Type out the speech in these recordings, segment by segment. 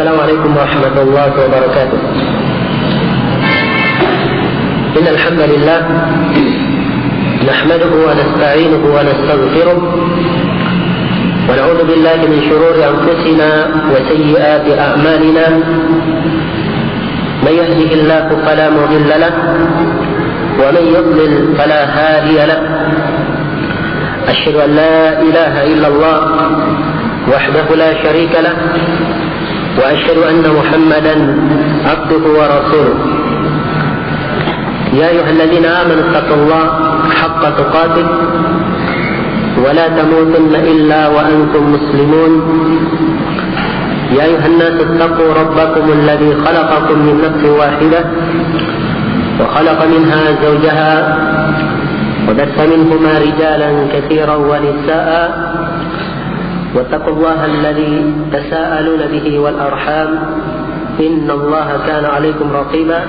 السلام عليكم ورحمة الله وبركاته. إن الحمد لله نحمده ونستعينه ونستغفره ونعوذ بالله من شرور أنفسنا وسيئات أعمالنا. من يهده الله فلا مضل له ومن يضلل فلا هادي له. أشهد أن لا إله إلا الله وحده لا شريك له وأشهد أن محمدا عبده ورسوله. يا أيها الذين آمنوا اتقوا الله حق تقاته ولا تموتن إلا وأنتم مسلمون. يا أيها الناس اتقوا ربكم الذي خلقكم من نفس واحدة وخلق منها زوجها وبث منهما رجالا كثيرا ونساء واتقوا الله الذي تساءلون به والأرحام إن الله كان عليكم رقيبا.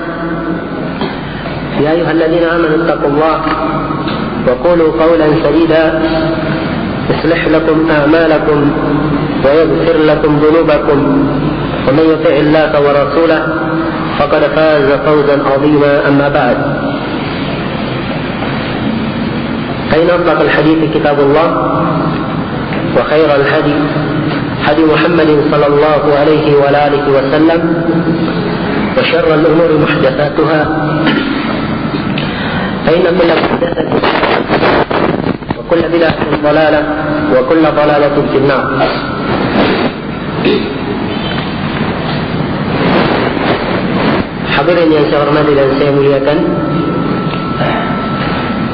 يا أيها الذين آمنوا اتقوا الله وقولوا قولا سديدا يصلح لكم أعمالكم ويغفر لكم ذنوبكم ومن يطع الله ورسوله فقد فاز فوزا عظيما. أما بعد، فإن أصدق الحديث كتاب الله وخير الهدي هدي محمد صلى الله عليه وآله وسلم وشر الأمور محدثاتها فإن كل محدثة وكل بدعة ضلالة وكل ضلالة في النار. Hadirin yang saya hormati dan saya muliakan,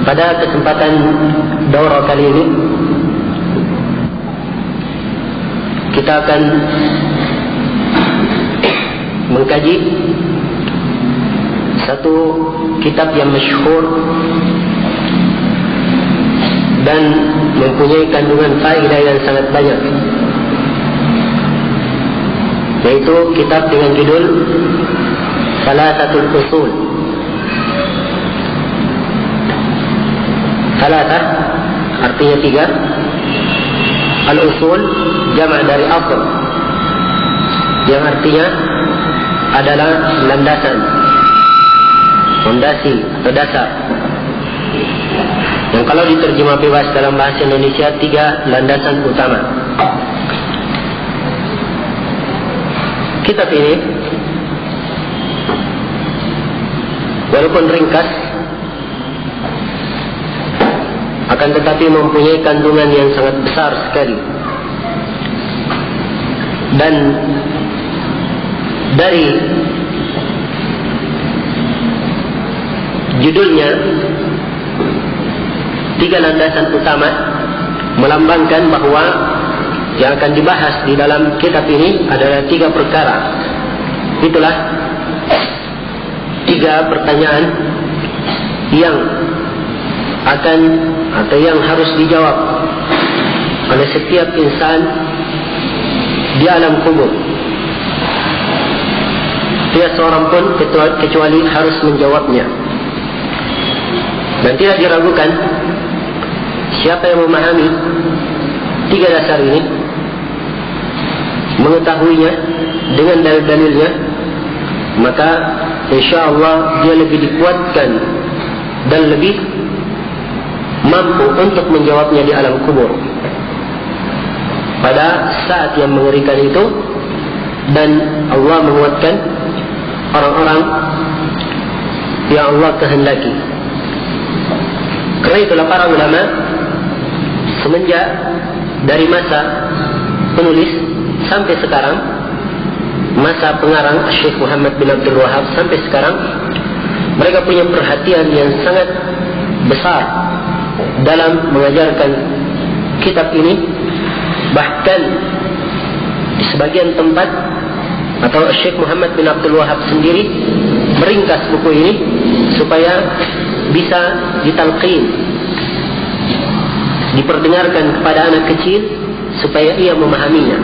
pada kesempatan daurah kali ini kita akan mengkaji satu kitab yang masyhur dan mempunyai kandungan faedah yang sangat banyak, yaitu kitab dengan judul Thalathatul Usul. Thalathah artinya tiga, Al-Usul jamak dari asl yang artinya adalah landasan, fondasi atau dasar, yang kalau diterjemah bebas dalam bahasa Indonesia tiga landasan utama. Kitab ini walaupun ringkas, akan tetapi mempunyai kandungan yang sangat besar sekali. Dan dari judulnya, tiga landasan utama, melambangkan bahawa yang akan dibahas di dalam kitab ini adalah tiga perkara. Itulah tiga pertanyaan yang akan atau yang harus dijawab oleh setiap insan di alam kubur. Tiada seorang pun kecuali harus menjawabnya. Dan tidak diragukan, siapa yang memahami tiga dasar ini, mengetahuinya dengan dalil-dalilnya, maka insya-Allah dia lebih dikuatkan dan lebih mampu untuk menjawabnya di alam kubur pada saat yang mengerikan itu. Dan Allah menguatkan orang-orang yang Allah kehendaki. Kerana itulah para ulama semenjak dari masa penulis sampai sekarang, masa pengarang Syekh Muhammad bin Abdul Wahab sampai sekarang, mereka punya perhatian yang sangat besar dalam mengajarkan kitab ini. Bahkan di sebagian tempat, atau Syekh Muhammad bin Abdul Wahab sendiri meringkas buku ini supaya bisa ditalqin, diperdengarkan kepada anak kecil supaya ia memahaminya.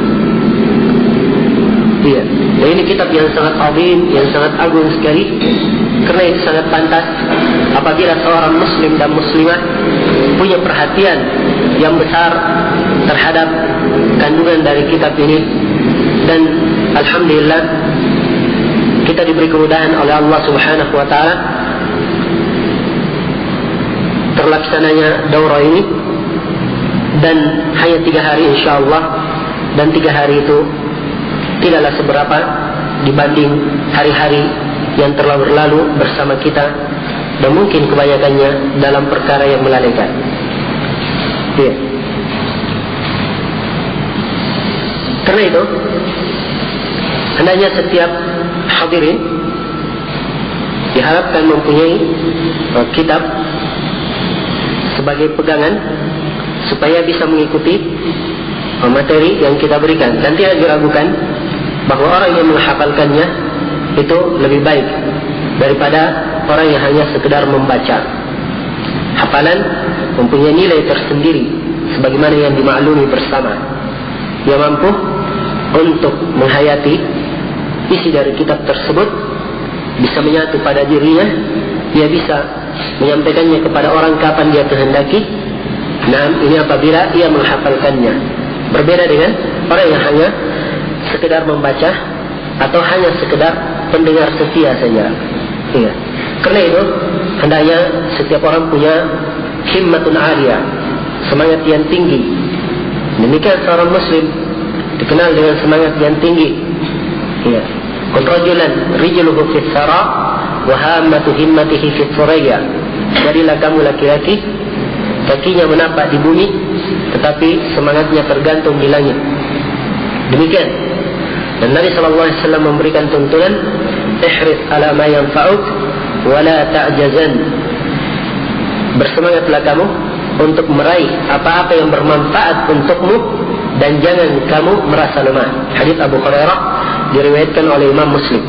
Iya, dan ini kitab yang sangat azim, yang sangat agung sekali. Kerana itu sangat pantas apabila seorang muslim dan muslimah punya perhatian yang besar terhadap kandungan dari kitab ini Dan alhamdulillah kita diberi kemudahan oleh Allah Subhanahu wa taala terlaksananya daurah ini, dan hanya 3 hari insyaallah, dan 3 hari itu tidaklah seberapa dibanding hari-hari yang telah berlalu bersama kita, dan mungkin kebanyakannya dalam perkara yang melalaikan. Ya. Karena itu hendaknya setiap hadirin diharapkan mempunyai kitab sebagai pegangan supaya bisa mengikuti materi yang kita berikan, dan tidak diragukan bahwa orang yang menghafalkannya itu lebih baik daripada orang yang hanya sekedar membaca. Hafalan mempunyai nilai tersendiri sebagaimana yang dimaklumi bersama. Dia mampu untuk menghayati isi dari kitab tersebut, bisa menyatu pada dirinya, dia bisa menyampaikannya kepada orang kapan dia kehendaki. Nah, ini apabila ia menghafalkannya. Berbeda dengan orang yang hanya sekedar membaca atau hanya sekedar pendengar setia saja. Ya. Karena itu hendaknya setiap orang punya himmatun aliyah, semangat yang tinggi. Demikian seorang muslim dikenal dengan semangat yang tinggi. Ya. Kun rajulan rijluhu fis sara wa hammatu himmatihi fis suraya. Jadilah kamu laki-laki, kakinya menapak di bumi tetapi semangatnya tergantung di langit. Demikian. Dan Nabi sallallahu alaihi wasallam memberikan tuntunan, ihris ala ma yanfa'uk wa la ta'jazan. Bersemangatlah kamu untuk meraih apa-apa yang bermanfaat untukmu dan jangan kamu merasa lemah. Hadis Abu Hurairah diriwayatkan oleh Imam Muslim.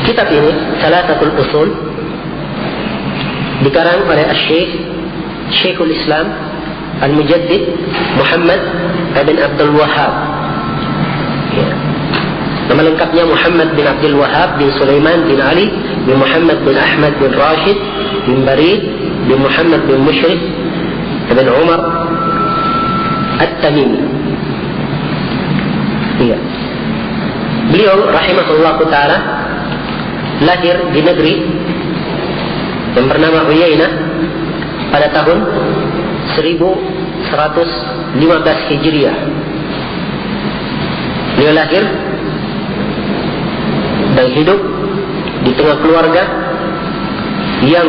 Kitab ini Thalathatul Usul dikarang oleh Syekhul Islam Al-Mujaddid Muhammad bin Abdul Wahhab. Ya. Nama lengkapnya Muhammad bin Abdul Wahhab bin Sulaiman bin Ali bin Muhammad bin Ahmad bin Rashid bin Barid bin Muhammad bin Mushrik bin Umar At-Tamimi. Ya. Beliau rahimahullah ta'ala lahir di negeri yang bernama Uyainah pada tahun 1115 Hijriah. Beliau lahir dan hidup di tengah keluarga yang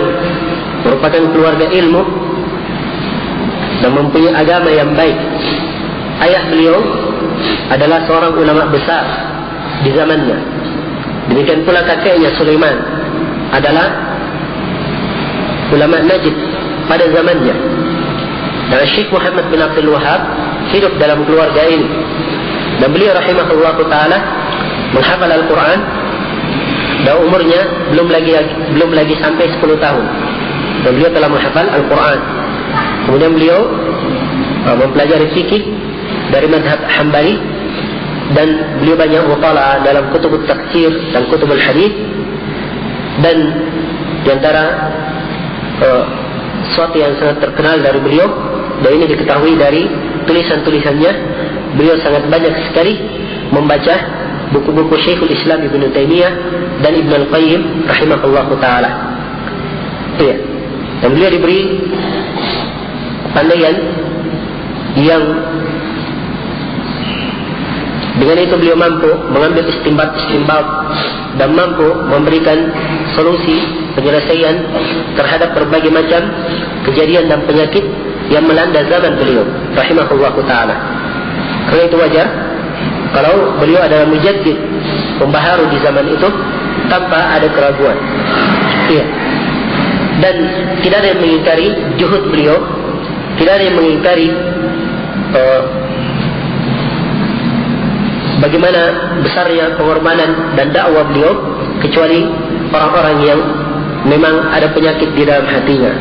merupakan keluarga ilmu dan mempunyai agama yang baik. Ayah beliau adalah seorang ulama besar di zamannya. Demikian pula kakeknya Sulaiman adalah ulama Najd pada zamannya. Dan Syekh Muhammad bin Abdul Wahhab hidup dalam keluarga ini. Dan beliau rahimahullah ta'ala menghafal Al-Quran dan umurnya belum lagi sampai 10 tahun. Dan beliau telah menghafal Al-Quran. Kemudian beliau mempelajari fikih dari mazhab Hambali, dan beliau banyak mutalaah dalam kutub tafsir dan kutub al-hadis. Dan di antara sesuatu yang sangat terkenal dari beliau, dan ini diketahui dari tulisan-tulisannya, beliau sangat banyak sekali membaca buku-buku Syekhul Islam Ibn Taymiyah dan Ibn Al-Qayyim rahimahullah ta'ala. Ya. Dan beliau diberi pandaian yang dengan itu beliau mampu mengambil istinbat dan mampu memberikan solusi penyelesaian terhadap berbagai macam kejadian dan penyakit yang melanda zaman beliau rahimahullah ta'ala. Karena itu wajar kalau beliau adalah mujaddid, pembaharu di zaman itu tanpa ada keraguan. Iya. Dan tidak ada yang mengingkari juhud beliau, tidak ada yang mengingkari bagaimana besarnya pengorbanan dan dakwah beliau, kecuali orang-orang yang memang ada penyakit di dalam hatinya,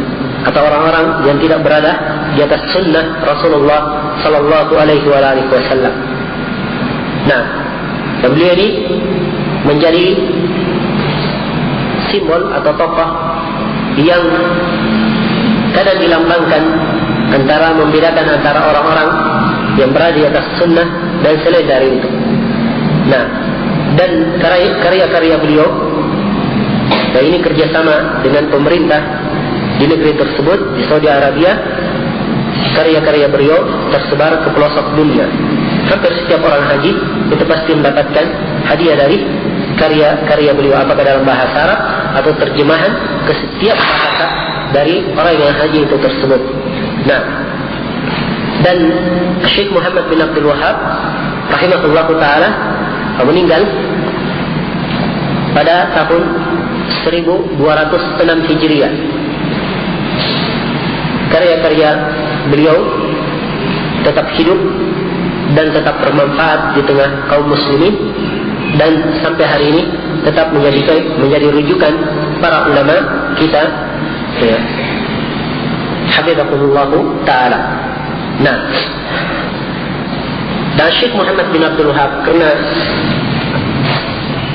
atau orang-orang yang tidak berada di atas sunnah Rasulullah sallallahu alaihi wasallam. Nah, dan beliau ini menjadi simbol atau tokoh yang kadang dilambangkan antara membedakan antara orang-orang yang berada di atas sunnah dan selain dari itu. Nah, dan karya-karya beliau, dan ini kerjasama dengan pemerintah di negeri tersebut, di Saudi Arabia. Karya-karya beliau tersebar ke pelosok dunia. Hampir setiap orang haji itu pasti mendapatkan hadiah dari karya-karya beliau, apakah dalam bahasa Arab atau terjemahan ke setiap bahasa dari orang yang haji itu tersebut. Nah, dan Syekh Muhammad bin Abdul Wahab rahimahullah ta'ala meninggal pada tahun 1206 Hijriah. Karya-karya beliau tetap hidup dan tetap bermanfaat di tengah kaum muslimin, dan sampai hari ini tetap menjadi rujukan para ulama kita, ya, hafizahullah ta'ala. Nah, dan Syekh Muhammad bin Abdul Wahab, karena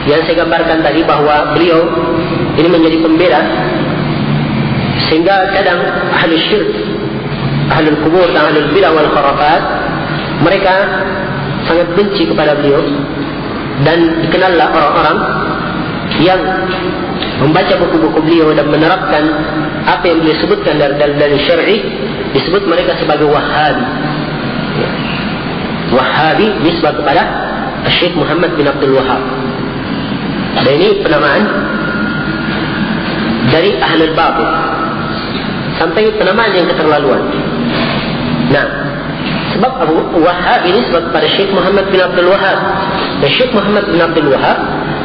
yang saya gambarkan tadi bahwa beliau ini menjadi pembela, sehingga kadang ahli syirk, ahli kubur dan ahli bidah wal khurafat, mereka sangat benci kepada beliau, dan dikenallah orang-orang yang membaca buku-buku beliau dan menerapkan apa yang beliau sebutkan dari syar'i, disebut mereka sebagai Wahhabi. Wahhabi nisbah kepada Syekh Muhammad bin Abdul Wahab. Dan ini penamaan dari ahlul batil sampai penamaan yang keterlaluan. Nah, sebab Abu Wahhab ini sebab kepada Syekh Muhammad bin Abdul Wahab, dan Syekh Muhammad bin Abdul Wahab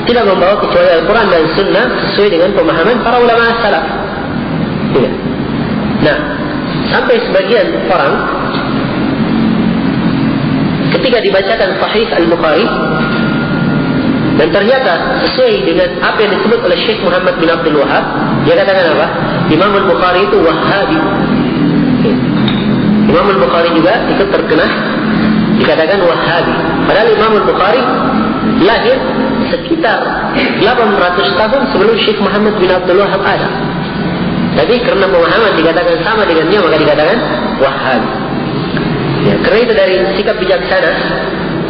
tidak membawa kecuali Al-Quran dan Sunnah sesuai dengan pemahaman para ulama salaf. Ya. Nah, sampai sebagian orang ketika dibacakan Sahih Al-Bukhari dan ternyata sesuai dengan apa yang disebut oleh Syekh Muhammad bin Abdul Wahab, dia katakan apa? Imam Al-Bukhari itu Wahhabi. Imam Al-Bukhari juga ikut terkena dikatakan Wahhabi. Padahal Imam Al-Bukhari lahir sekitar 800 tahun sebelum Syekh Muhammad bin Abdul Wahab ada. Tapi karena pemahaman dikatakan sama dengan dia, maka dikatakan Wahhabi. Ya, karena itu dari sikap bijaksana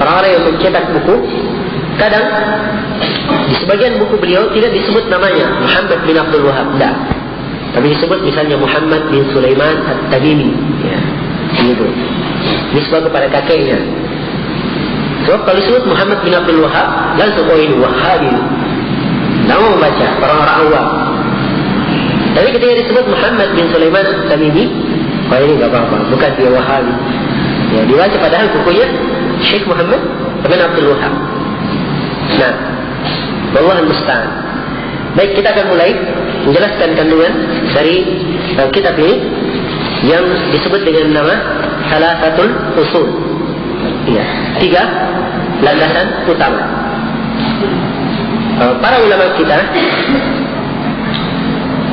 orang-orang yang mencetak buku, kadang di sebagian buku beliau tidak disebut namanya Muhammad bin Abdul Wahab, tidak, tapi disebut misalnya Muhammad bin Sulaiman At-Tamimi, ya, gitu, nisbah kepada kakeknya. Sebab kalau disebut Muhammad bin Abdul Wahab, langsung oh ini Wahhabi, tidak mau membaca orang-orang awam. Tapi ketika disebut Muhammad bin Sulaiman At-Tamimi, oh ini tidak apa-apa, bukan dia Wahhabi. Ya, dibaca padahal bukunya Syekh Muhammad bin Abdul Wahab. Nah, wallahu musta'an. Baik, kita akan mulai menjelaskan kandungan dari kitab ini yang disebut dengan nama Thalathatul Usul. Ya, 3 landasan utama. Para ulama kita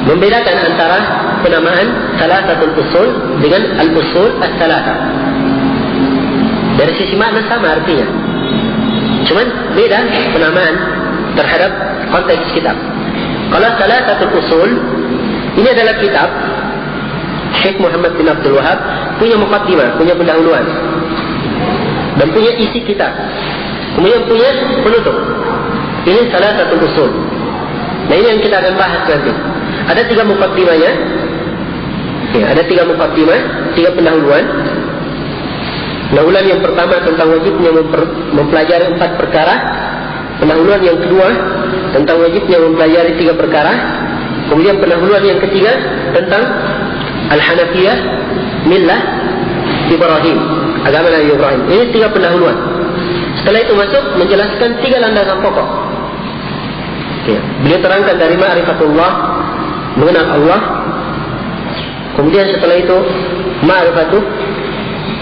membedakan antara penamaan Thalathatul Usul dengan Al-Usul Ats-Tsalatsa. Dari sisi makna sama artinya, cuman beda penamaan terhadap konteks kitab. Kalau Thalathatul Usul ini adalah kitab Syekh Muhammad bin Abdul Wahab, punya muqaddimah, punya pendahuluan, dan punya isi kitab, kemudian punya penutup. Ini Thalathatul Usul. Nah, ini yang kita akan bahas nanti. Ada 3 muqaddimahnya. Ya, ada 3 muqaddimah, 3 pendahuluan. Pendahuluan yang pertama tentang wajibnya mempelajari 4 perkara. Pendahuluan yang kedua tentang wajibnya mempelajari 3 perkara. Kemudian pendahuluan yang ketiga tentang Al-Hanafiyah Millah Ibrahim, agama Nabi Ibrahim. Ini 3 pendahuluan. Setelah itu masuk menjelaskan 3 landasan pokok. Ya, beliau terangkan dari ma'rifatullah, mengenal Allah. Kemudian setelah itu ma'rifatuh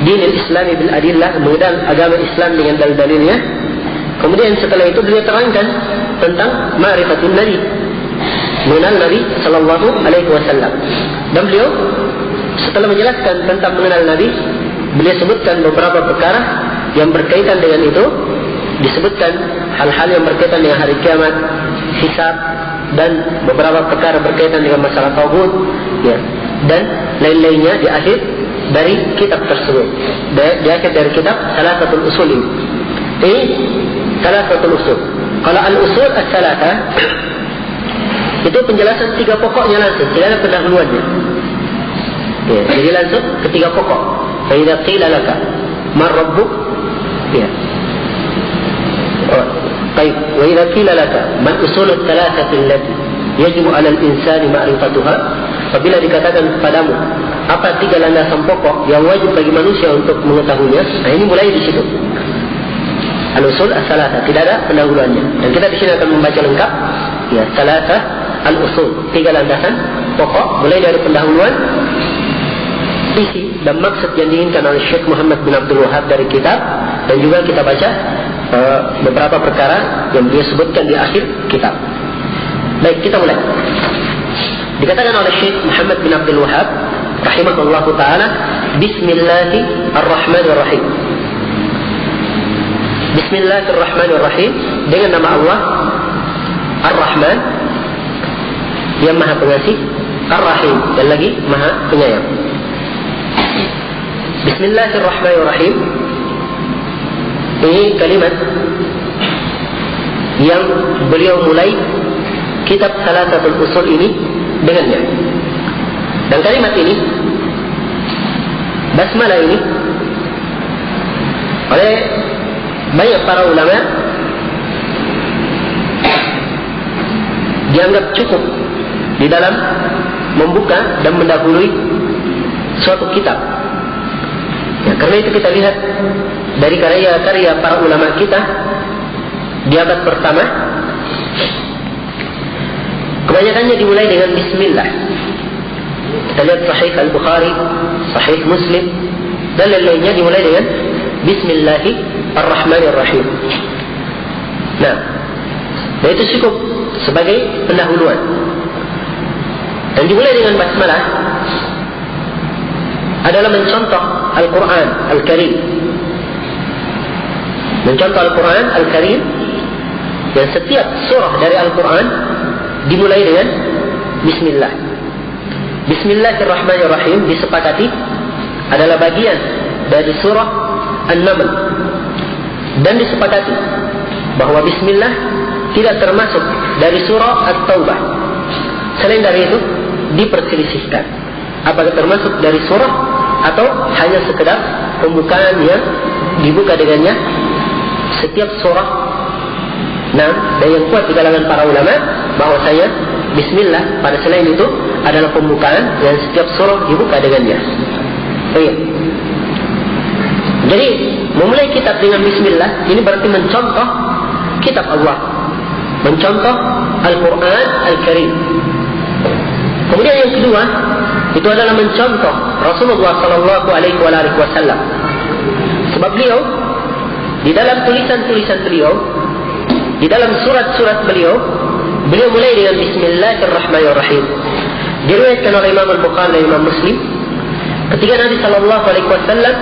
dinil islami bil adillah, mengenal agama Islam dengan dalil-dalilnya. Kemudian setelah itu beliau terangkan tentang ma'rifatun Nabi, mengenal Nabi sallallahu alaihi wasallam. Dan beliau setelah menjelaskan tentang mengenal Nabi, beliau sebutkan beberapa perkara yang berkaitan dengan itu. Disebutkan hal-hal yang berkaitan dengan hari kiamat, hisab, dan beberapa perkara berkaitan dengan masalah tauhid, ya, dan lain-lainnya. Di akhir dari kitab tersebut. Di akhir dari kitab Thalathatul Usul ini. Ini Thalathatul Usul. Kalau al-usul as-salatah itu penjelasan 3 pokoknya langsung, tidak ada pendahuluannya. Ya, jadi langsung ke 3 pokok. Fa idza qila laka man rabbuk? Ya. Baik, wa idza qila laka man usulut thalathati allati yajibu 'ala al-insani ma'rifatuha? Apabila dikatakan kepadamu apa 3 landasan pokok yang wajib bagi manusia untuk mengetahuinya? Nah, ini mulai di situ. Al-usul as-salatah, tidak ada pendahuluannya. Dan kita di sini akan membaca lengkap ya, salatah al-usul, 3 landasan pokok, mulai dari pendahuluan, isi dan maksud yang diinginkan oleh Syekh Muhammad bin Abdul Wahab dari kitab, dan juga kita baca beberapa perkara yang dia sebutkan di akhir kitab. Baik, kita mulai. Dikatakan oleh Syekh Muhammad bin Abdul Wahab rahimahullahu taala, Bismillahirrahmanirrahim. Bismillahirrahmanirrahim, dengan nama Allah Ar-Rahman yang Maha Pengasih, Ar-Rahim dan lagi Maha Penyayang. Bismillahirrahmanirrahim, ini kalimat yang beliau mulai kitab Thalathatul Usul ini dengannya. Dan kalimat ini, basmalah ini, oleh banyak para ulama dianggap cukup di dalam membuka dan mendahului suatu kitab. Ya, karena itu kita lihat dari karya-karya para ulama kita di abad pertama, kebanyakannya dimulai dengan Bismillah. Kita lihat Sahih Al-Bukhari, Sahih Muslim, dan lain-lainnya dimulai dengan Bismillahirrahmanirrahim. Nah, itu cukup sebagai pendahuluan. Dan dimulai dengan basmalah adalah mencontoh Al-Quran Al-Karim. Mencontoh Al-Quran Al-Karim, dan setiap surah dari Al-Quran dimulai dengan Bismillah. Bismillahirrahmanirrahim disepakati adalah bagian dari surah An-Naml, dan disepakati bahwa Bismillah tidak termasuk dari surah At-Taubah. Selain dari itu diperselisihkan apakah termasuk dari surah atau hanya sekedar pembukaan yang dibuka dengannya setiap surah. Nah, dan yang kuat di kalangan para ulama bahwasanya Bismillah pada selain itu adalah pembukaan yang setiap surah dibuka dengannya. Baik. Jadi memulai kitab dengan Bismillah ini berarti mencontoh kitab Allah, mencontoh Al-Quran Al-Karim. Kemudian yang kedua itu adalah mencontoh Rasulullah Sallallahu Alaihi Wasallam. Sebab beliau di dalam tulisan-tulisan beliau, di dalam surat-surat beliau mulai dengan Bismillahirrahmanirrahim. Diriwayatkan oleh Imam Al-Bukhari dan Imam Muslim, ketika Nabi Sallallahu Alaihi Wasallam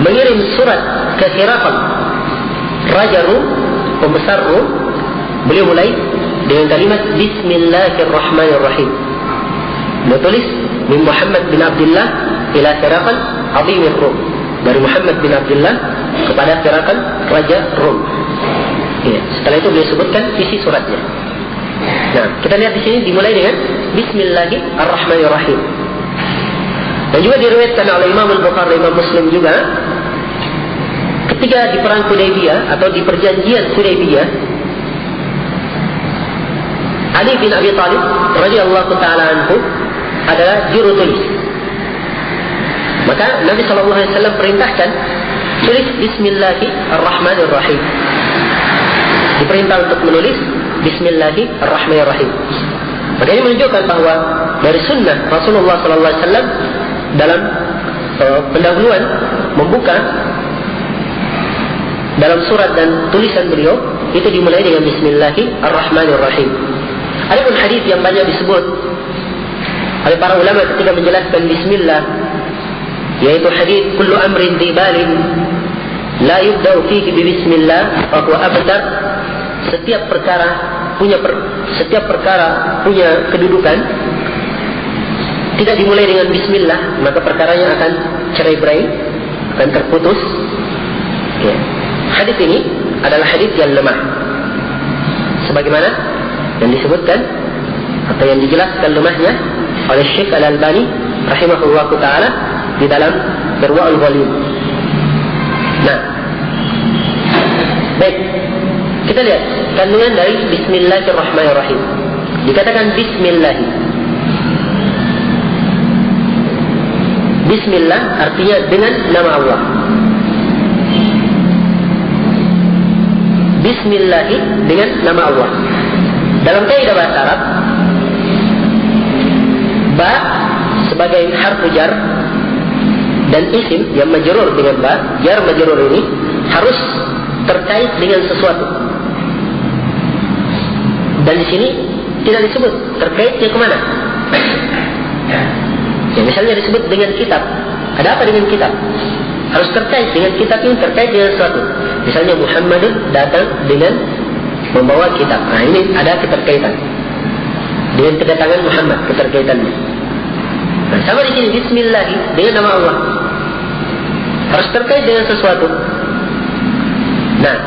mengirim surat ke Herakl, Raja Rum, pembesar Rum, beliau mulai dengan kalimat Bismillahirrahmanirrahim. Beliau tulis min Muhammad bin Abdullah ila Herakl Azimir Rum, dari Muhammad bin Abdullah kepada Herakl Raja Rum. Ya, setelah itu beliau sebutkan isi suratnya. Nah, kita lihat di sini dimulai dengan Bismillahirrahmanirrahim. Dan juga diriwayatkan oleh Imam Al-Bukhari dan Imam Muslim juga, ketika di perang Hudaybiyah atau di perjanjian Hudaybiyah, Ali bin Abi Thalib radhiyallahu taala anhu adalah juru tulis. Maka Nabi sallallahu alaihi wasallam perintahkan tulis Bismillahirrahmanirrahim. Diperintah untuk menulis Bismillahirrahmanirrahim. Maka ini menunjukkan bahawa dari sunnah Rasulullah sallallahu alaihi wasallam dalam pendahuluan membuka dalam surat dan tulisan beliau itu dimulai dengan Bismillahirrahmanirrahim. Adapun hadis yang banyak disebut oleh para ulama ketika menjelaskan Bismillah, yaitu hadis kullu amrin dibalin la yubda'u fihi bi bismillah wa huwa abtar. Setiap perkara punya kedudukan tidak dimulai dengan bismillah, maka perkaranya akan cerai-berai, akan terputus. Ya. Hadis ini adalah hadis yang lemah, sebagaimana yang disebutkan atau yang dijelaskan lemahnya oleh Syekh Al-Albani rahimahullahu taala di dalam Irwaul Ghalil. Nah, baik, kita lihat kandungan dari Bismillahirrahmanirrahim. Dikatakan Bismillah. Bismillah artinya dengan nama Allah. Bismillah dengan nama Allah. Dalam kaidah bahasa Arab, ba sebagai harfu jar dan isim yang majrur dengan ba, jar majrur ini harus terkait dengan sesuatu. Dan di sini tidak disebut terkaitnya kemana. Ya, misalnya disebut dengan kitab. Ada apa dengan kitab? Harus terkait dengan kitab ini, terkait dengan sesuatu. Misalnya Muhammadun datang dengan membawa kitab. Nah, ini ada keterkaitan dengan kedatangan Muhammad, keterkaitannya. Nah, sama di sini Bismillah dengan nama Allah harus terkait dengan sesuatu. Nah,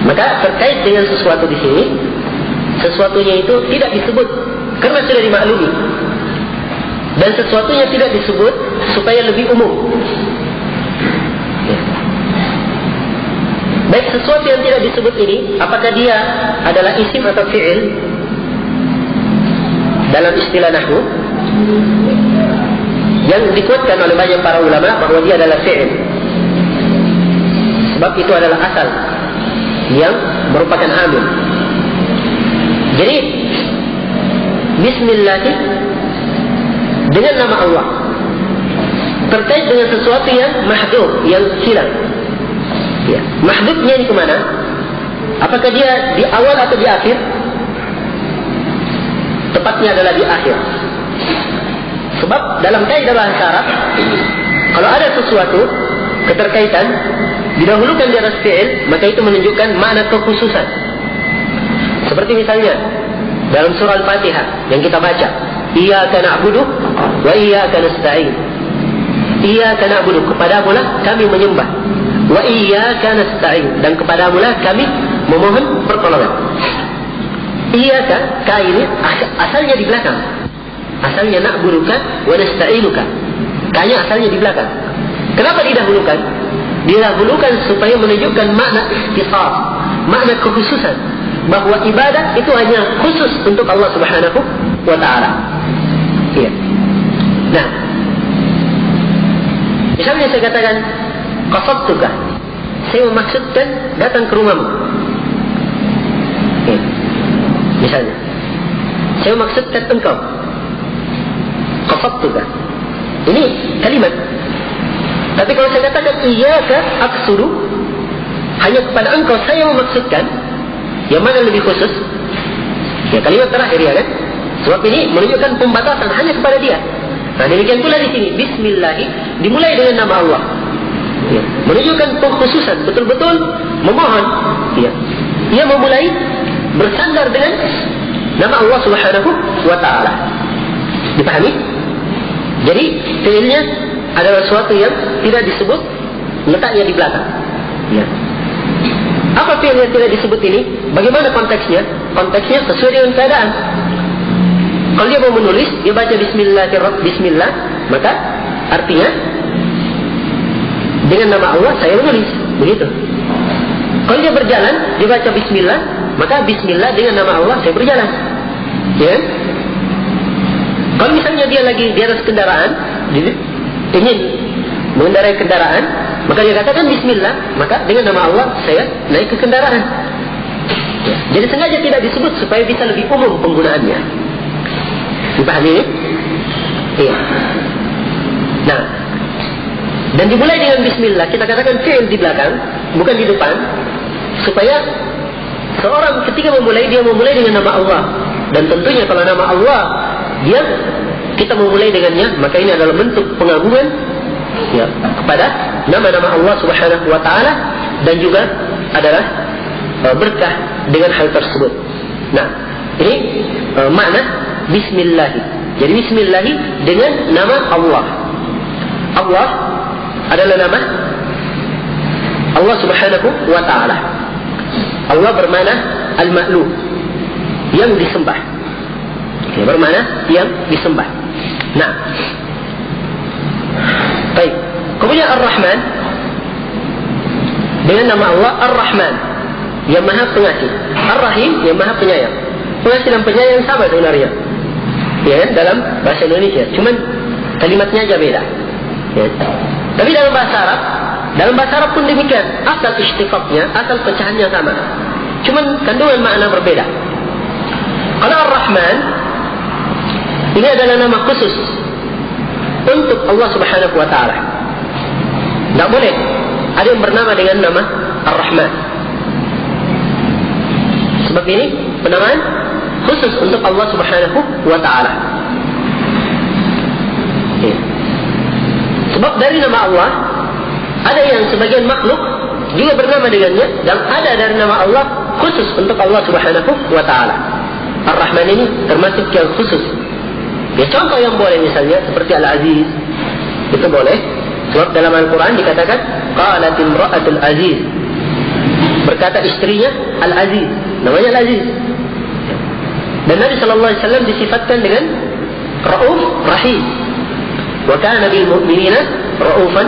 maka terkait dengan sesuatu di sini, sesuatunya itu tidak disebut karena sudah dimaklumi, dan sesuatunya tidak disebut supaya lebih umum. Baik, sesuatu yang tidak disebut ini, apakah dia adalah isim atau fi'il dalam istilah nahwu? Yang dikuatkan oleh banyak para ulama bahwa dia adalah fi'il, sebab itu adalah asal yang merupakan amil. Jadi Bismillah dengan nama Allah terkait dengan sesuatu yang mahdhuf, yang hilang. Ya. Mahdhufnya ini kemana? Apakah dia di awal atau di akhir? Tepatnya adalah di akhir. Sebab dalam kaidah bahasa Arab, kalau ada sesuatu keterkaitan didahulukan di atas fi'il, maka itu menunjukkan makna kekhususan. Seperti misalnya dalam surah Al-Fatihah yang kita baca, Iyyaka na'budu wa iyyaka nasta'in. Iyyaka na'budu, kepadamu-lah kami menyembah. Wa iyyaka nasta'in, dan kepadamu-lah kami memohon pertolongan. Iyyaka, ka ini asalnya di belakang. Asalnya na'buduka wa nasta'inuka. Ka-nya asalnya di belakang. Kenapa didahulukan? Didahulukan supaya menunjukkan makna ikhtisas, makna kekhususan, bahwa ibadah itu hanya khusus untuk Allah Subhanahu wa taala. Iya. Nah, misalnya saya katakan qasadtuka, saya memaksudkan datang ke rumahmu. Iya. Misalnya, saya memaksudkan engkau. Qasadtuka. Ini kalimat. Tapi kalau saya katakan iyyaka aqsudu, hanya kepada engkau saya memaksudkan, yang mana lebih khusus? Ya, kalimat terakhir, ya kan? Sebab ini menunjukkan pembatasan hanya kepada dia. Nah, demikian pula di sini Bismillah dimulai dengan nama Allah. Ya, menunjukkan pengkhususan, betul-betul memohon. Ya, ia memulai bersandar dengan nama Allah Subhanahu wa taala. Dipahami? Jadi fi'ilnya adalah sesuatu yang tidak disebut, letaknya di belakang. Ya. Apa fi'il yang tidak disebut ini? Bagaimana konteksnya? Konteksnya sesuai dengan keadaan. Kalau dia mau menulis, dia baca Bismillah, maka artinya dengan nama Allah saya menulis, begitu. Kalau dia berjalan, dia baca Bismillah, maka Bismillah dengan nama Allah saya berjalan. Ya? Kalau misalnya dia lagi di atas kendaraan, ingin mengendarai kendaraan, maka dia katakan Bismillah, maka dengan nama Allah saya naik ke kendaraan. Ya. Jadi sengaja tidak disebut supaya bisa lebih umum penggunaannya. Dipahami? Iya. Nah, dan dimulai dengan Bismillah, kita katakan fi'il di belakang, bukan di depan, supaya seorang ketika memulai, dia memulai dengan nama Allah. Dan tentunya kalau nama Allah dia kita memulai dengannya, maka ini adalah bentuk pengagungan, ya, kepada nama-nama Allah Subhanahu wa taala, dan juga adalah berkah dengan hal tersebut. Nah, ini makna Bismillah. Jadi bismillah dengan nama Allah. Allah adalah nama Allah Subhanahu wa ta'ala. Allah bermakna al-ma'luh, yang disembah. Ini bermakna yang disembah. Nah, baik. Kemudian Ar-Rahman, dengan nama Allah Ar-Rahman, yang maha pengasih. Ar-Rahim, yang maha penyayang. Pengasih dan penyayang sama sebenarnya, ya kan, dalam bahasa Indonesia. Cuman kalimatnya aja beda, ya. Tapi dalam bahasa Arab pun demikian. Asal istiqaqnya, asal pecahannya sama. Cuman kandungan makna berbeda. Kalau Ar-Rahman, ini adalah nama khusus untuk Allah Subhanahu wa ta'ala. Tak boleh ada yang bernama dengan nama Ar-Rahman. Sebab ini penamaan khusus untuk Allah Subhanahu wa ta'ala. Sebab dari nama Allah, ada yang sebagian makhluk juga bernama dengannya, dan ada dari nama Allah khusus untuk Allah Subhanahu wa ta'ala. Ar-Rahman ini termasuk yang khusus. Ya, contoh yang boleh misalnya seperti Al-Aziz, itu boleh. Sebab dalam Al-Quran dikatakan qalat imra'atul aziz, berkata istrinya Al-Aziz, namanya Al-Aziz. Dan Nabi SAW disifatkan dengan Ra'uf Rahim. Wa kana bil mu'minina ra'ufan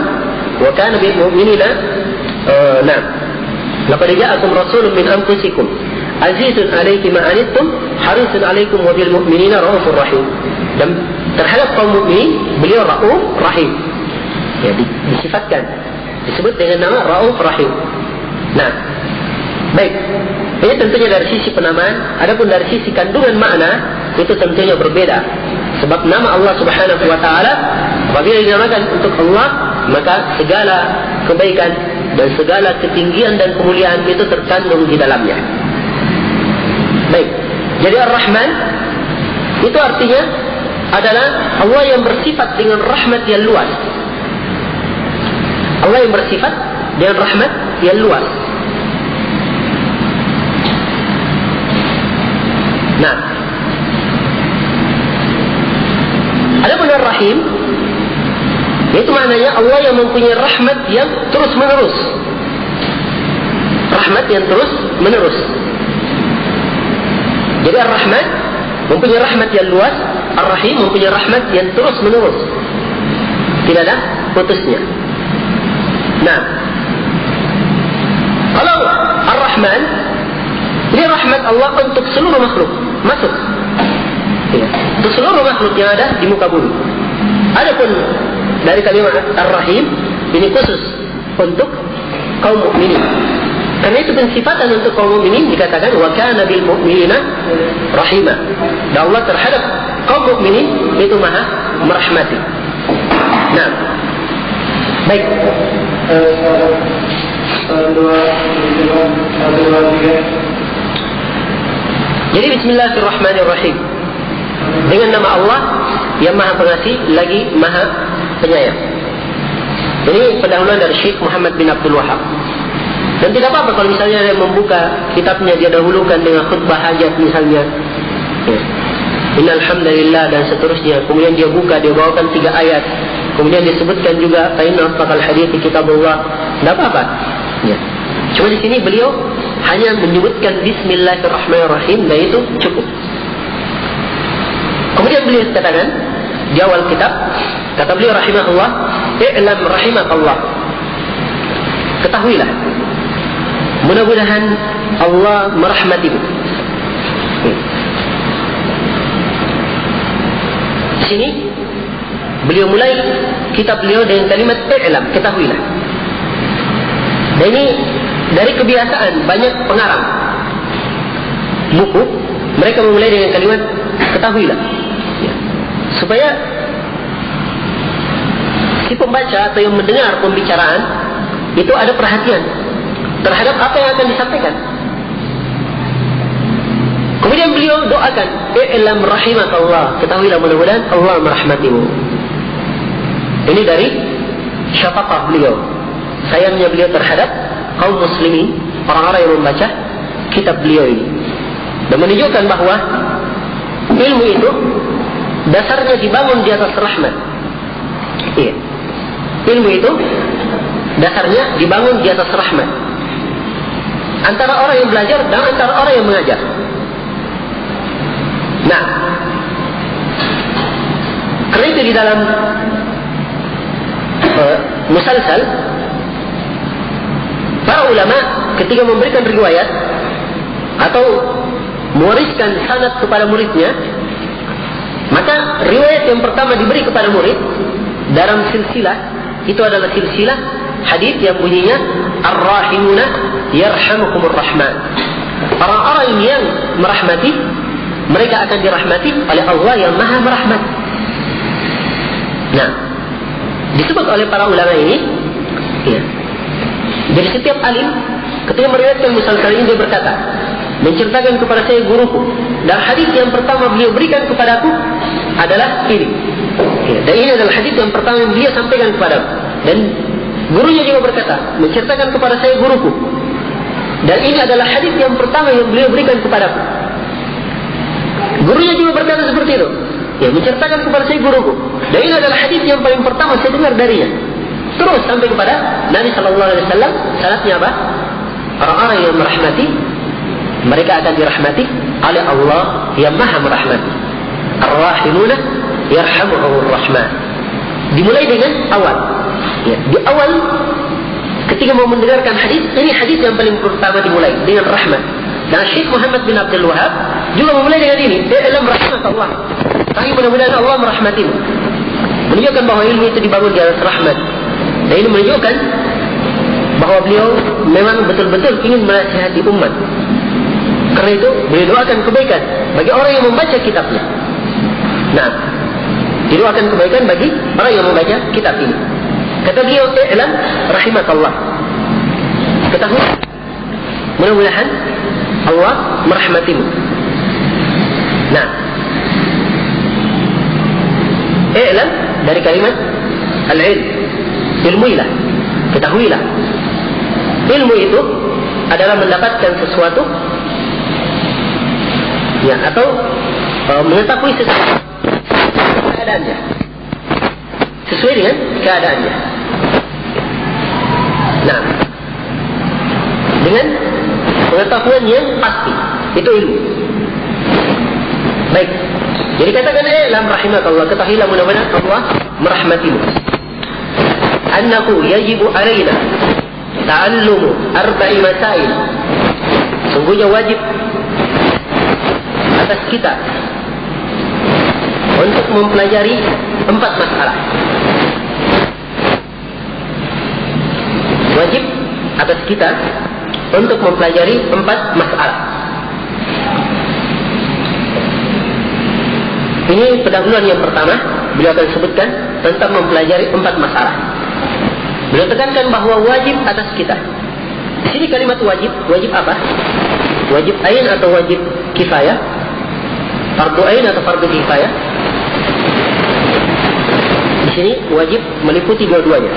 wa kana bil mu'minina na'am. Laqad ja'akum rasulun min anfusikum azizun 'alayhi ma 'anittum harisun 'alaykum wa bil mu'minina ra'ufur rahim. Dan terhadap kaum mukminin beliau Ra'uf Rahim. Ya, disifatkan, disebut dengan nama Ra'uf Rahim. Nah, baik. Ini tentunya dari sisi penamaan. Adapun dari sisi kandungan makna, itu tentunya berbeda. Sebab nama Allah Subhanahu wa ta'ala apabila dinamakan untuk Allah, maka segala kebaikan dan segala ketinggian dan kemuliaan itu terkandung di dalamnya. Baik. Jadi Ar-Rahman itu artinya adalah Allah yang bersifat dengan rahmat yang luas. Allah yang bersifat dengan rahmat yang luas. Nah, adapun Ar-Rahim, itu maknanya Allah yang mempunyai rahmat yang terus menerus. Rahmat yang terus menerus. Jadi Ar-Rahman mempunyai rahmat yang luas, Ar-Rahim mempunyai rahmat yang terus menerus, tidak ada putusnya. Nah, kalau Ar-Rahman, ini rahmat Allah untuk seluruh makhluk masuk, ya, untuk seluruh makhluk yang ada di muka bumi. Adapun dari kalimat Ar-Rahim, ini khusus untuk kaum mukminin. Karena itu pensifatan untuk kaum mukminin dikatakan wa kana bil mu'minina rahima. Dan Allah terhadap kaum mukminin itu maha merahmati. Nah, baik. Jadi Bismillahirrahmanirrahim, dengan nama Allah yang maha pengasih lagi maha penyayang. Ini pendahuluan dari Syekh Muhammad bin Abdul Wahab. Dan tidak apa-apa kalau misalnya dia membuka kitabnya, dia dahulukan dengan khutbah hajat misalnya, ya, Innalhamdulillah dan seterusnya. Kemudian dia buka, dia bawakan 3 ayat. Kemudian disebutkan juga Fa'inna asdaqal hadithi kitabullah. Tidak apa-apa, ya. Cuma di sini beliau hanya menyebutkan Bismillahirrahmanirrahim, dan itu cukup. Kemudian beliau katakan di awal kitab, kata beliau rahimahullah, i'lam rahimakallah, ketahuilah, mudah-mudahan Allah merahmatimu. Di sini beliau mulai kitab beliau dengan kalimat i'lam, ketahuilah. Dan ini dari kebiasaan banyak pengarang buku, mereka memulai dengan kalimat ketahuilah, ya, supaya si pembaca atau yang mendengar pembicaraan itu ada perhatian terhadap apa yang akan disampaikan. Kemudian beliau doakan, i'lam rahimakallah, ketahuilah mudah-mudahan Allah merahmatimu. Ini dari syafaqah beliau, sayangnya beliau terhadap kaum muslimin, orang-orang yang membaca kitab beliau ini, dan menunjukkan bahawa ilmu itu dasarnya dibangun di atas rahmat. Iya. Ilmu itu dasarnya dibangun di atas rahmat. Antara orang yang belajar dan antara orang yang mengajar. Nah, karena itu di dalam musalsal, para ulama ketika memberikan riwayat atau mewariskan sanad kepada muridnya, maka riwayat yang pertama diberi kepada murid dalam silsilah, itu adalah silsilah hadis yang bunyinya ar-rahimuna yarhamukumur rahman. Orang-orang yang merahmati, mereka akan dirahmati oleh Allah yang Maha merahmat. Nah, disebut oleh para ulama ini, ya. Jadi setiap alim ketika meriwayatkan musalsal ini, dia berkata, menceritakan kepada saya guruku, dan hadis yang pertama beliau berikan kepadaku adalah ini. Ya, dan ini adalah hadis yang pertama yang beliau sampaikan kepadaku. Dan gurunya juga berkata, menceritakan kepada saya guruku, dan ini adalah hadis yang pertama yang beliau berikan kepadaku. Gurunya juga berkata seperti itu. Ya, menceritakan kepada saya guruku, dan ini adalah hadis yang paling pertama saya dengar darinya. Terus sampai kepada Nabi Sallallahu Alaihi Wasallam. Syaratnya apa? Orang-orang yang merahmati, mereka akan dirahmati oleh Allah yang Maha merahmati. Ar-Rahimuna yarhamuhumur Rahman. Dimulai dengan awal. Ya, di awal ketika mau mendengarkan hadis, ini hadis yang paling pertama dimulai dengan rahmat. Dan Syekh Muhammad bin Abdul Wahab juga memulai dengan ini, dalam rahmat Allah. Kami mudah-mudahan Allah merahmatimu. Menunjukkan bahawa ilmu itu dibangun di atas rahmat. Dan ini menunjukkan bahawa beliau memang betul-betul ingin menasihati umat. Karena itu beliau doakan kebaikan bagi orang yang membaca kitabnya. Nah, didoakan kebaikan bagi orang yang membaca kitab ini. Kata beliau, i'lam rahimakallah. Ketahui, mudah-mudahan Allah merahmatimu. Nah, i'lam dari kalimat al-ilm, ilmuilah, ketahuilah. Ilmu itu adalah mendapatkan sesuatu, ya, atau mengetahui sesuatu keadaannya, sesuai dengan keadaannya. Nah, dengan pengetahuan yang pasti, itu ilmu. Baik. Jadi katakan, i'lam rahimakallah, ketahuilah mudah-mudahan Allah merahmatimu. Annahu yajibu alaina ta'allumu arba'i masail. Sungguhnya wajib atas kita untuk mempelajari 4 masalah. Wajib atas kita untuk mempelajari 4 masalah. Ini pendahuluan yang pertama, beliau akan sebutkan tentang mempelajari 4 masalah. Beliau tekankan bahawa wajib atas kita. Di sini kalimat wajib, wajib apa? Wajib ain atau wajib kifayah? Fardu ain atau fardu kifayah? Di sini wajib meliputi dua-duanya.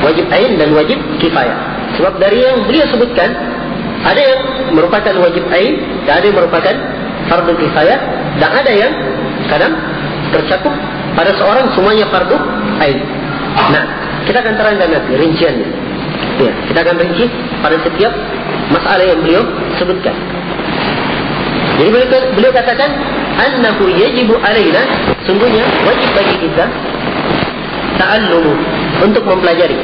Wajib ain dan wajib kifayah. Sebab dari yang beliau sebutkan, ada yang merupakan wajib ain, dan ada yang merupakan fardu kifayah, dan ada yang kadang tercakup pada seorang semuanya fardu ain. Nah, kita akan terangkan nanti rinciannya. Ya, kita akan rinci pada setiap masalah yang beliau sebutkan. Jadi beliau katakan, annahu yajibu alaina, sungguhnya wajib bagi kita ta'allumu, untuk mempelajari.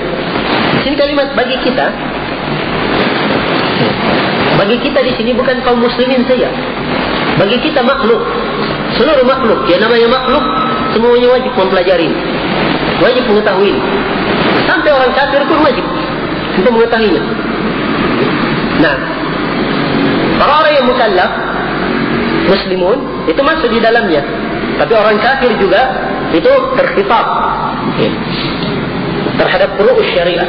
Di sini kalimat bagi kita, bagi kita di sini bukan kaum muslimin saja. Bagi kita makhluk, seluruh makhluk, yang namanya makhluk, semuanya wajib mempelajari, wajib mengetahui. Sampai orang kafir pun wajib untuk mengetahuinya. Nah, orang-orang yang mukallaf, muslimun, itu masuk di dalamnya. Tapi orang kafir juga itu terkhitab, ya, terhadap furu'us syariat.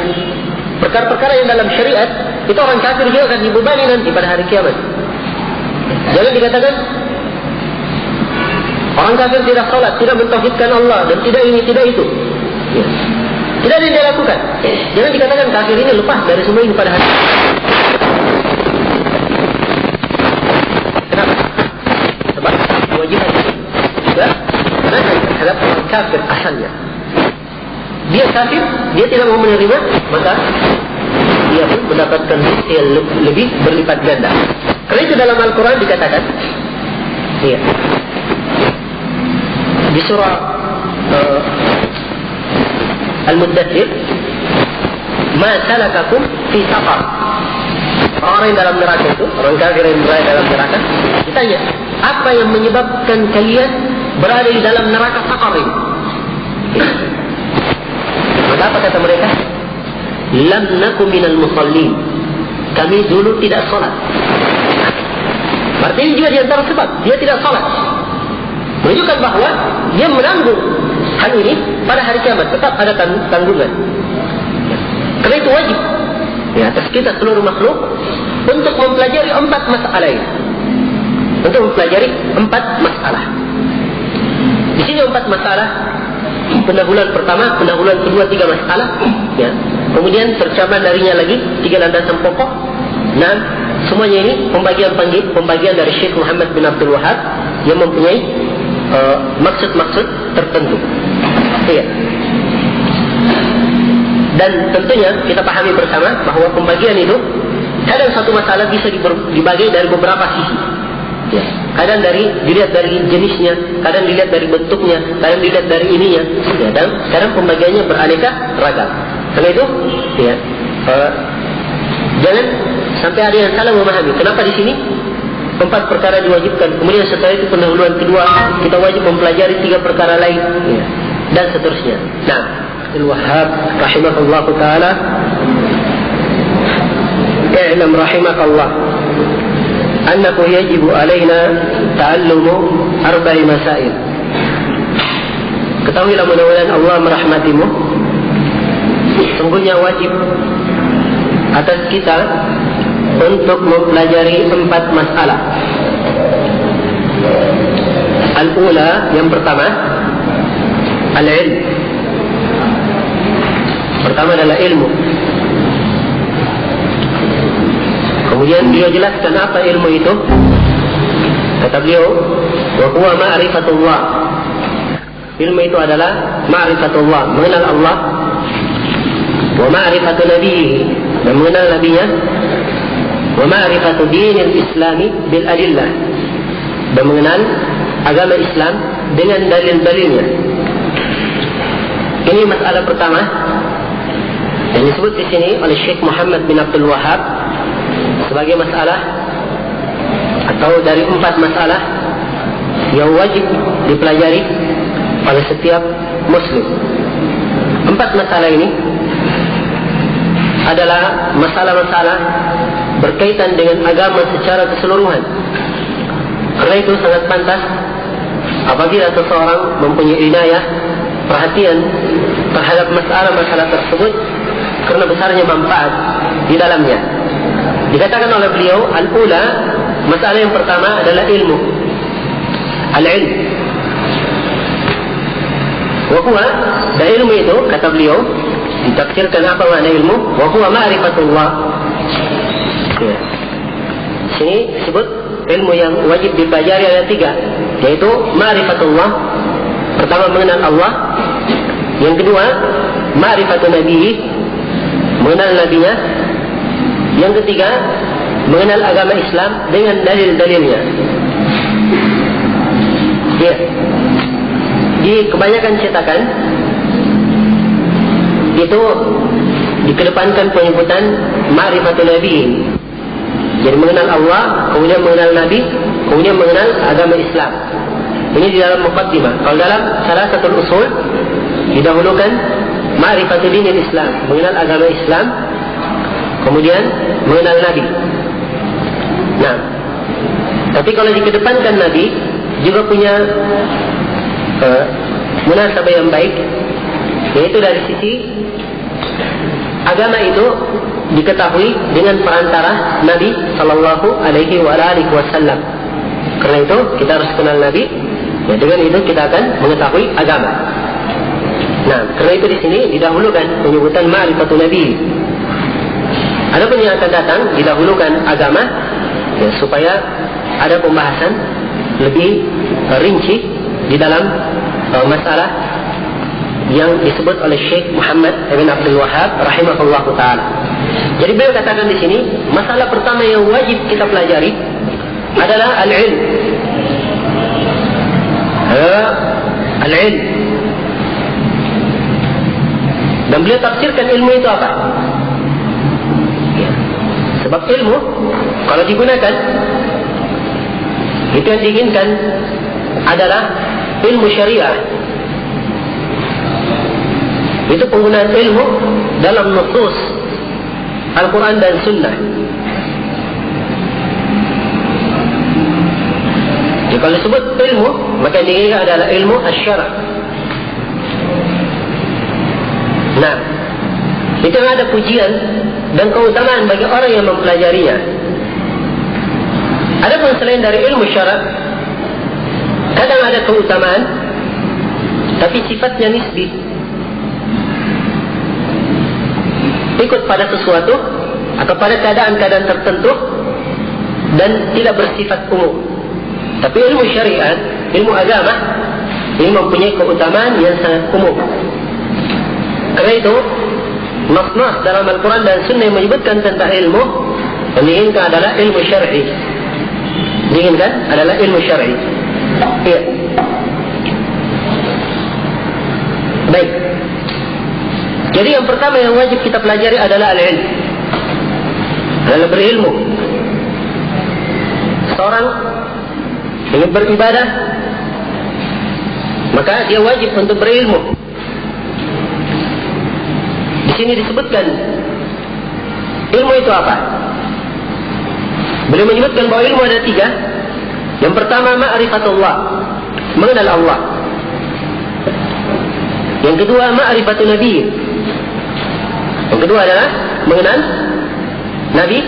Perkara-perkara yang dalam syariat, itu orang kafir juga akan dibebani nanti pada hari kiamat. Jangan dikatakan orang kafir tidak salat, tidak mentauhidkan Allah, dan tidak ini, tidak itu. Ya. Tidak ada yang dia lakukan. Jangan dikatakan kafir ini lepas dari semua ini pada hari. Kenapa? Sebab kewajiban itu juga kafir asalnya. Dia kafir, dia tidak mau menerima, maka dia pun mendapatkan yang lebih berlipat ganda. Karena itu dalam Al-Quran dikatakan, iya, di surah Al-Muddathir, ma salakakum fi saqar. Orang yang dalam neraka itu, orang kafir yang berada dalam neraka, ditanya, apa yang menyebabkan kalian berada di dalam neraka saqar ini? Maka apa kata mereka? Lam naku minal musallin. Kami dulu tidak salat. Berarti ini juga di antara sebab dia tidak salat. Menunjukkan bahawa dia menanggung hal ini pada hari kiamat, tetap ada tanggungan. Karena itu wajib di atas kita seluruh makhluk untuk mempelajari 4 masalah ini. Untuk mempelajari 4 masalah. Di sini 4 masalah. Pendahuluan pertama, pendahuluan kedua 3 masalah, ya. Kemudian tercabang darinya lagi 3 landasan pokok. Nah, semuanya ini pembagian dari Syekh Muhammad bin Abdul Wahab yang mempunyai maksud-maksud tertentu. Iya. Dan tentunya kita pahami bersama bahawa pembagian itu kadang satu masalah bisa dibagi dari beberapa sisi. Ya. Kadang dilihat dari jenisnya, kadang dilihat dari bentuknya, kadang dilihat dari ininya, ya. Dan kadang pembagiannya beraneka ragam. Karena itu, ya, jangan sampai ada yang salah memahami. Kenapa di sini 4 perkara diwajibkan, kemudian setelah itu pendahuluan kedua kita wajib mempelajari 3 perkara lain, ya, dan seterusnya. Nah, Al-Wahhab rahimahullahu taala, i'lam rahimakallah annahu yajibu alaina ta'allumu 4 masail. Ketahuilah mudah-mudahan Allah merahmatimu, sungguhnya wajib atas kita untuk mempelajari 4 masalah. Al-ula, yang pertama, al-ilm. Pertama adalah ilmu. Kemudian beliau jelaskan apa ilmu itu. Kata beliau, wa huwa ma'rifatullah. Ilmu itu adalah ma'rifatullah, mengenal Allah. Wa ma'rifatu nabiyhi, dan mengenal nabinya. Wa ma'rifatu dinil islami bil adillah, dan mengenal agama Islam dengan dalil-dalilnya. Ini masalah pertama yang disebut di sini oleh Syekh Muhammad bin Abdul Wahab sebagai masalah atau dari 4 masalah yang wajib dipelajari oleh setiap muslim. 4 masalah ini adalah masalah-masalah berkaitan dengan agama secara keseluruhan. Karena itu sangat pantas apabila seseorang mempunyai inayah, perhatian terhadap masalah-masalah tersebut, karena besarnya manfaat di dalamnya. Dikatakan oleh beliau, al-ula, masalah yang pertama adalah ilmu. Al-ilm. Wa huwa, dan ilmu itu, kata beliau, ditafsirkan apa makna ilmu? Wa huwa ma'rifatullah. Ya. Sini disebut ilmu yang wajib dipelajari ada 3, yaitu ma'rifatullah. Pertama, mengenal Allah. Yang kedua, ma'rifatun nabiyyi, mengenal nabinya. Yang ketiga, mengenal agama Islam dengan dalil-dalilnya. Ya. Di kebanyakan cetakan itu dikedepankan penyebutan ma'rifatun nabiyyi. Jadi mengenal Allah, kemudian mengenal Nabi, kemudian mengenal agama Islam. Ini di dalam muqaddimah. Kalau dalam salah satu usul didahulukan ma'rifatul dinil Islam, mengenal agama Islam, kemudian mengenal Nabi. Nah, tapi kalau dikedepankan Nabi juga punya munasabah yang baik, yaitu dari sisi agama itu diketahui dengan perantara Nabi sallallahu alaihi wasallam. Karena itu kita harus kenal Nabi, ya, dengan itu kita akan mengetahui agama. Nah, karena itu di sini didahulukan penyebutan ma'rifatun nabi. Adapun yang akan datang didahulukan agama, ya, supaya ada pembahasan lebih rinci di dalam masalah yang disebut oleh Syekh Muhammad bin Abdul Wahhab rahimahullahu taala. Jadi beliau katakan di sini, masalah pertama yang wajib kita pelajari adalah al-ilm. Al-ilm. Dan beliau tafsirkan ilmu itu apa? Sebab ilmu kalau digunakan, itu yang diinginkan adalah ilmu syariah. Itu penggunaan ilmu dalam nusus Al-Quran dan Sunnah. Jadi kalau disebut ilmu, maka yang diinginkan adalah ilmu asy-syara'. Nah, itu ada pujian dan keutamaan bagi orang yang mempelajarinya. Adapun selain dari ilmu syara', kadang ada keutamaan, tapi sifatnya nisbi, ikut pada sesuatu atau pada keadaan-keadaan tertentu dan tidak bersifat umum. Tapi ilmu syariat, ilmu agama, ini mempunyai keutamaan yang sangat umum. Karena itu, nas-nas dalam Al-Quran dan Sunnah yang menyebutkan tentang ilmu, yang diinginkan adalah ilmu syar'i. Diinginkan adalah ilmu syar'i. Ya. Baik. Jadi yang pertama yang wajib kita pelajari adalah al-ilm. Adalah berilmu. Seorang ingin beribadah, maka dia wajib untuk berilmu. Di sini disebutkan ilmu itu apa? Beliau menyebutkan bahwa ilmu ada 3. Yang pertama, ma'rifatullah, mengenal Allah. Yang kedua, ma'rifatun nabi. Yang kedua adalah mengenal Nabi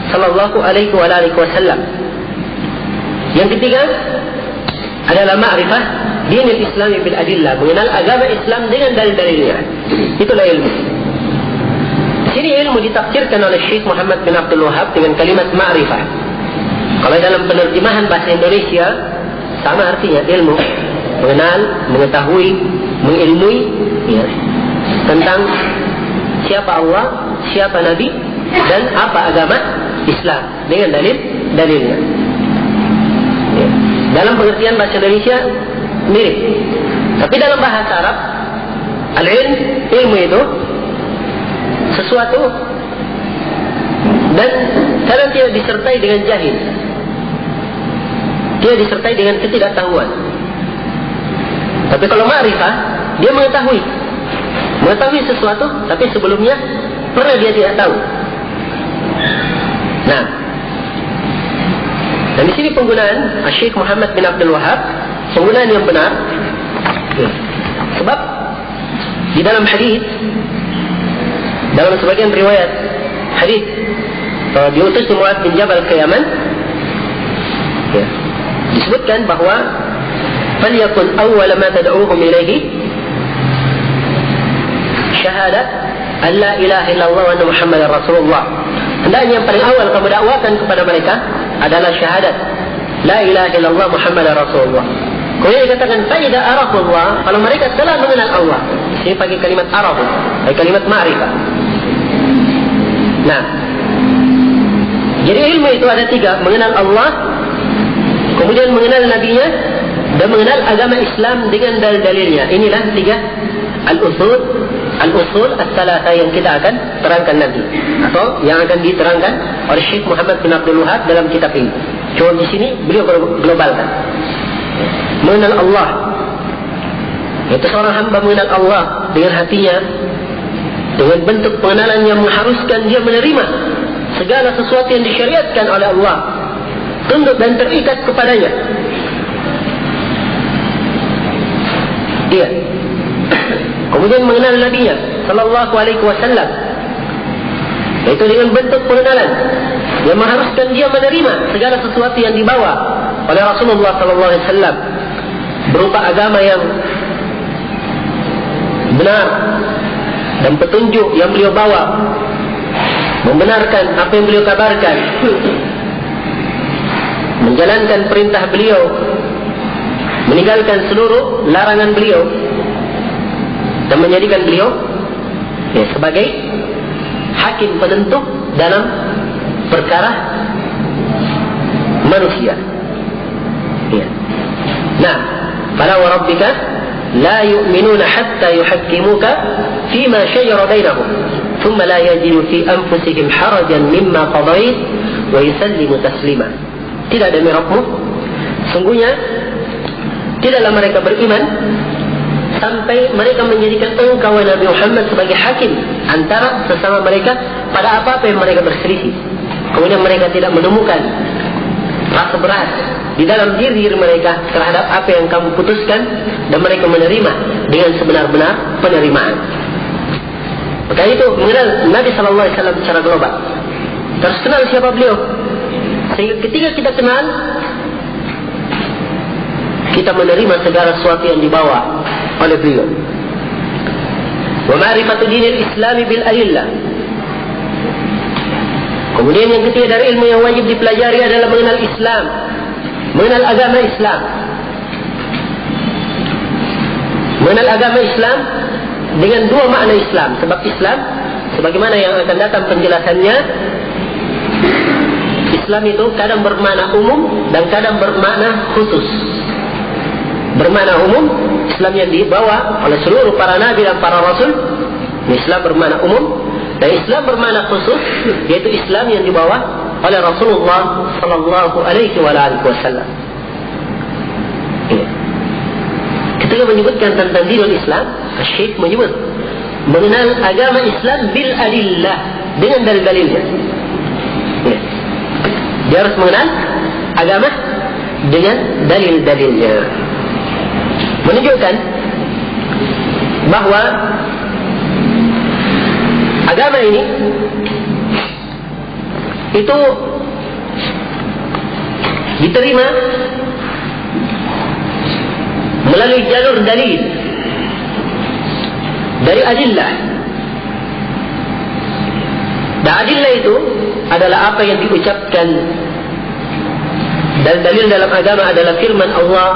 sallallahu alaihi wasallam. Yang ketiga adalah ma'rifah dinul Islam bil adillah, mengenal agama Islam dengan dalil-dalilnya. Itulah ilmu. Di sini ilmu ditafsirkan oleh Syekh Muhammad bin Abdul Wahhab dengan kalimat ma'rifah. Kalau dalam penerjemahan bahasa Indonesia sama artinya ilmu, mengenal, mengetahui, mengilmui, ya, tentang siapa Allah, siapa Nabi, dan apa agama Islam dengan dalilnya. Ya. Dalam pengertian bahasa Indonesia mirip, tapi dalam bahasa Arab, al-ilm, ilmu itu sesuatu dan kadang tidak disertai dengan jahil, tidak disertai dengan ketidaktahuan. Tapi kalau ma'rifah, dia mengetahui sesuatu, tapi sebelumnya pernah dia tidak tahu. Nah, dan di sini penggunaan Syekh Muhammad bin Abdul Wahhab, penggunaan yang benar. Sebab di dalam hadis, dalam sebagian riwayat hadis, diutus Mu'adz bin Jabal ke Yaman, ya, disebutkan bahwa falyakun awwal ma tad'uuhum ilaihi syahadah an la ilaha illallah wa anna Muhammadar Rasulullah. Hendaknya yang paling awal kamu dakwakan kepada mereka adalah syahadat la ilaha illallah Muhammadar Rasulullah. Kemudian dikatakan fa'idha arafullah, kalau mereka telah mengenal Allah. Ini pakai kalimat araf, pakai kalimat ma'rifah. Nah, jadi ilmu itu ada 3, mengenal Allah, kemudian mengenal nabinya, dan mengenal agama Islam dengan dalil-dalilnya. Inilah 3 al-usul as-salasah yang kita akan terangkan nanti, atau yang akan diterangkan oleh Syekh Muhammad bin Abdul Wahhab dalam kitab ini. Cuma di sini beliau globalkan. Mengenal Allah, itu seorang hamba mengenal Allah dengan hatinya, dengan bentuk pengenalan yang mengharuskan dia menerima segala sesuatu yang disyariatkan oleh Allah, tunduk dan terikat kepadanya. Dia kemudian mengenal Nabi-Nya sallallahu alaihi wasallam, itu dengan bentuk pengenalan yang mengharuskan dia menerima segala sesuatu yang dibawa oleh Rasulullah sallallahu alaihi wasallam berupa agama yang benar dan petunjuk yang beliau bawa, membenarkan apa yang beliau kabarkan, menjalankan perintah beliau, meninggalkan seluruh larangan beliau. dan menjadikan beliau sebagai hakim penentu dalam perkara manusia. Nah, fala wa rabbika la yu'minuna hatta yuhakkimuka fima shajara bainahum thumma la yajidu fi anfusihim harajan mimma qadait wa yusallimu taslima. Tidak demi Rabbmu, sungguhnya tidaklah mereka beriman sampai mereka menjadikan engkau Nabi Muhammad sebagai hakim antara sesama mereka pada apa-apa yang mereka berselisih. Kemudian mereka tidak menemukan rasa berat di dalam diri mereka terhadap apa yang kamu putuskan, dan mereka menerima dengan sebenar-benar penerimaan. Maka itu mengenal Nabi SAW secara global. Terus kenal siapa beliau, sehingga ketika kita kenal, kita menerima segala sesuatu yang dibawa oleh beliau. Wa ma'rifatu dinil Islam bil adillah. Kemudian yang ketiga dari ilmu yang wajib dipelajari adalah mengenal Islam, mengenal agama Islam. Mengenal agama Islam dengan dua makna Islam. Sebab Islam, sebagaimana yang akan datang penjelasannya, Islam itu kadang bermakna umum dan kadang bermakna khusus. Bermakna umum, Islam yang dibawa oleh seluruh para nabi dan para rasul. Islam bermakna umum. Dan Islam bermakna khusus, yaitu Islam yang dibawa oleh Rasulullah sallallahu alaihi wasallam. Ketika menyebutkan tentang dinul Islam, Syekh menyebut mengenal agama Islam bil adillah, dengan dalil-dalilnya. Dia harus mengenal agama dengan dalil-dalilnya, menunjukkan bahawa agama ini itu diterima melalui jalur dalil dari adillah. Dan adillah itu adalah apa yang diucapkan, dan dalil dalam agama adalah firman Allah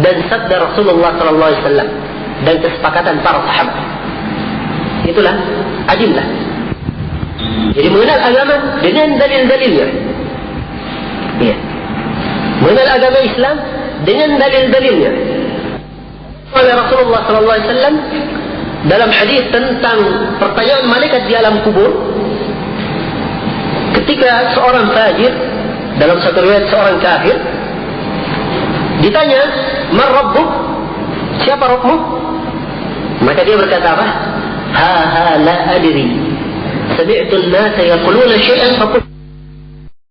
dan sabda Rasulullah sallallahu alaihi wasallam dan kesepakatan para sahabat. Itulah adillah. Jadi mengenal agama dengan dalil-dalilnya. Mengenal agama Islam dengan dalil-dalilnya. Oleh Rasulullah sallallahu alaihi wasallam dalam hadis tentang pertanyaan malaikat di alam kubur, ketika seorang fajir, dalam satu riwayat seorang kafir, ditanya, "Man rabbuk?" Siapa Rabbmu? Maka dia berkata apa? "Ha la adri. Sami'tu an-nasa yaquluna syai'an faqultu